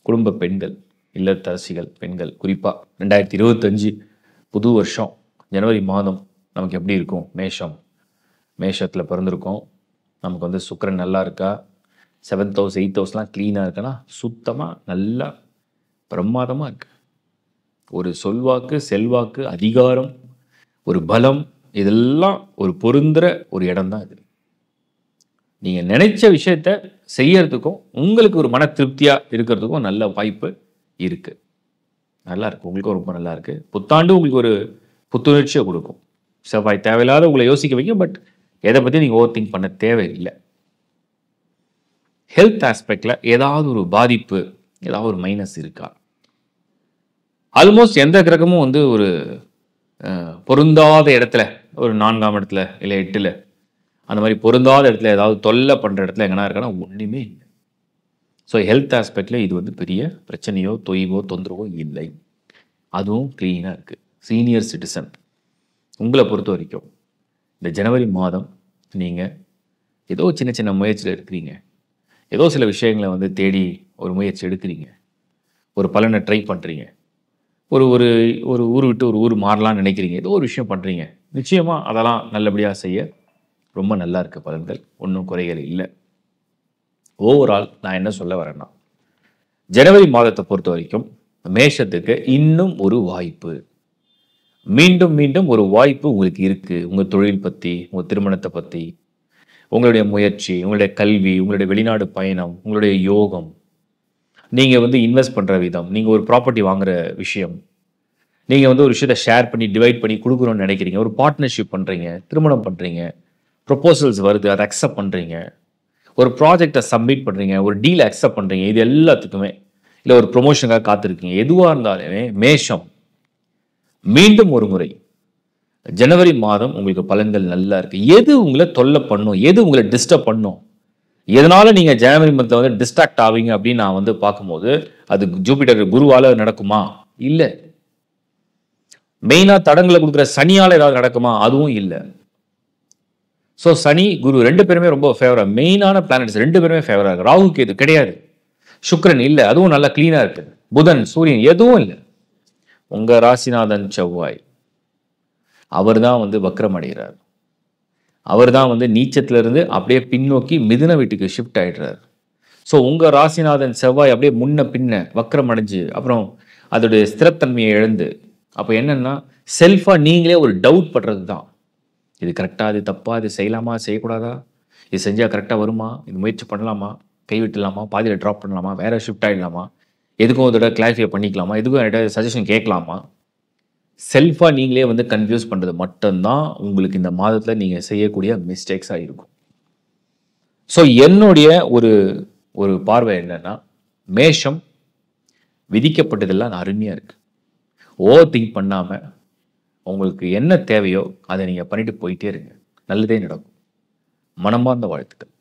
குடும்ப பெண்கள், இல்லத்தரசிகள், பெண்கள் குறிப்பாக 2025 புது வருஷம் ஜனவரி மாதம் நமக்கு எப்படி இருக்கும்? மேஷத்தில் பிறந்திருக்கோம். நமக்கு வந்து சுக்கிரன் நல்லா இருக்கா? 7th ஹவுஸ் 8th ஹவுஸ்லாம் க்ளீனாக இருக்குன்னா சுத்தமாக நல்லா பிரமாதமாக இருக்கு. ஒரு சொல்வாக்கு, செல்வாக்கு, அதிகாரம், ஒரு பலம், இதெல்லாம் ஒரு பொருந்துற ஒரு இடம் தான் இது. நீங்கள் நினைச்ச விஷயத்த செய்யறதுக்கும் உங்களுக்கு ஒரு மன திருப்தியாக இருக்கிறதுக்கும் நல்ல வாய்ப்பு இருக்குது. நல்லா இருக்கு, உங்களுக்கும் ரொம்ப நல்லா இருக்கு. புத்தாண்டு உங்களுக்கு ஒரு புத்துணர்ச்சியை கொடுக்கும். செவ்வாய் தேவையில்லாத உங்களை யோசிக்க வைக்கும். பட் எதை பற்றி நீங்கள் ஓவர் திங்க் பண்ண தேவையில்லை. ஹெல்த் ஆஸ்பெக்டில் ஏதாவது ஒரு பாதிப்பு, ஏதாவது ஒரு மைனஸ் இருக்கா? ஆல்மோஸ்ட் எந்த கிரகமும் வந்து ஒரு பொருந்தாத இடத்துல, ஒரு 4ஆம் இடத்துல இல்லை 8ல் அந்த மாதிரி பொருந்தாத இடத்துல ஏதாவது தொல்லை பண்ணுற இடத்துல எங்கன்னா இருக்கான்னா ஒன்றுமே இல்லை. ஸோ ஹெல்த் ஆஸ்பெக்டில் இது வந்து பெரிய பிரச்சனையோ தொய்வோ தொந்தரவோ இல்லை. அதுவும் க்ளீனாக இருக்குது. சீனியர் சிட்டிசன் உங்களை பொறுத்த வரைக்கும் இந்த ஜனவரி மாதம் நீங்கள் ஏதோ சின்ன சின்ன முயற்சியில் இருக்கிறீங்க. ஏதோ சில விஷயங்களை வந்து தேடி ஒரு முயற்சி எடுக்கிறீங்க. ஒரு பலனை ட்ரை பண்ணுறீங்க. ஒரு ஒரு ஒரு ஊர் விட்டு ஒரு ஊர் மாறலாம்னு நினைக்கிறீங்க. ஏதோ ஒரு விஷயம் பண்ணுறீங்க. நிச்சயமாக அதெல்லாம் நல்லபடியாக செய்ய ரொம்ப நல்லா இருக்குது பலன்கள். ஒன்றும் குறைகள் இல்லை. ஓவரால் நான் என்ன சொல்ல வரேன்னா, ஜனவரி மாதத்தை பொறுத்த வரைக்கும் மேஷத்துக்கு இன்னும் ஒரு வாய்ப்பு, மீண்டும் மீண்டும் ஒரு வாய்ப்பு உங்களுக்கு இருக்குது. உங்கள் தொழில் பற்றி, உங்கள் திருமணத்தை பற்றி, உங்களுடைய முயற்சி, உங்களுடைய கல்வி, உங்களுடைய வெளிநாடு பயணம், உங்களுடைய யோகம், நீங்கள் வந்து இன்வெஸ்ட் பண்ணுற விதம், நீங்கள் ஒரு ப்ராப்பர்ட்டி வாங்குகிற விஷயம், நீங்கள் வந்து ஒரு விஷயத்தை ஷேர் பண்ணி டிவைட் பண்ணி கொடுக்குறோன்னு நினைக்கிறீங்க, ஒரு பார்ட்னர்ஷிப் பண்ணுறீங்க, திருமணம் பண்ணுறீங்க, ப்ரொப்போசல்ஸ் வருது, அதை அக்செப்ட் பண்ணுறீங்க, ஒரு ப்ராஜெக்டை சப்மிட் பண்ணுறீங்க, ஒரு டீலை அக்செப்ட் பண்ணுறீங்க, இது எல்லாத்துக்குமே இல்லை ஒரு ப்ரொமோஷனுக்காக காத்திருக்கீங்க, எதுவாக இருந்தாலுமே மேஷம் மீண்டும் ஒரு முறை ஜனவரி மாதம் உங்களுக்கு பலன்கள் நல்லா இருக்குது. எது உங்களை தொல்லை பண்ணும், எது உங்களை டிஸ்டர்ப் பண்ணும், எதனால நீங்கள் ஜனவரி மந்த்தில் வந்து டிஸ்ட்ராக்ட் ஆவீங்க அப்படின்னு நான் வந்து பார்க்கும்போது அது ஜூபிட்டர் குருவால் நடக்குமா? இல்லை. மெயினாக தடங்களை கொடுக்குற சனியால் ஏதாவது நடக்குமா? அதுவும் இல்லை. ஸோ சனி குரு 2 பேருமே ரொம்ப ஃபேவராக, மெயினான பிளானட்ஸ் 2 பேருமே ஃபேவராக இருக்கு. ராகு கேது கிடையாது, சுக்கிரன் இல்லை, அதுவும் நல்லா க்ளீனாக இருக்குது. புதன் சூரியன் எதுவும் இல்லை. உங்கள் ராசிநாதன் செவ்வாய் அவர் தான் வந்து வக்ரம் அடைகிறார். அவர் தான் வந்து நீச்சத்திலிருந்து அப்படியே பின்னோக்கி மிதுன வீட்டுக்கு ஷிஃப்ட் ஆகிடுறார். ஸோ உங்கள் ராசிநாதன் செவ்வாய் அப்படியே முன்ன பின்ன வக்ரம் அடைஞ்சு அப்புறம் அதோடைய ஸ்திரத்தன்மையை இழந்து, அப்போ என்னென்னா செல்ஃபாக நீங்களே ஒரு டவுட் படுறது தான். இது கரெக்டாக, இது தப்பா, இது செய்யலாமா, செய்யக்கூடாதா, இது செஞ்சால் கரெக்டாக வருமா, இது முயற்சி பண்ணலாமா, கைவிட்டுலாமா, பாதியில் ட்ராப் பண்ணலாமா, வேறு ஷிஃப்ட் ஆகிடலாமா, எதுக்கும் ஒரு தடவை கிளாரிஃபை பண்ணிக்கலாமா, எதுக்கும் எதாவது சஜஷன் கேட்கலாமா, செல்ஃபாக நீங்களே வந்து கன்ஃபியூஸ் பண்ணுறது மட்டும்தான் உங்களுக்கு இந்த மாதத்தில் நீங்கள் செய்யக்கூடிய மிஸ்டேக்ஸாக இருக்கும். ஸோ என்னுடைய ஒரு பார்வை என்னன்னா, மேஷம் விதிக்கப்பட்டதெல்லாம் அருமையாக இருக்குது. ஓவர் திங்க் பண்ணாமல் உங்களுக்கு என்ன தேவையோ அதை நீங்கள் பண்ணிட்டு போயிட்டே இருங்க. நல்லதே நடக்கும். மனமார்ந்த வாழ்த்துக்கள்.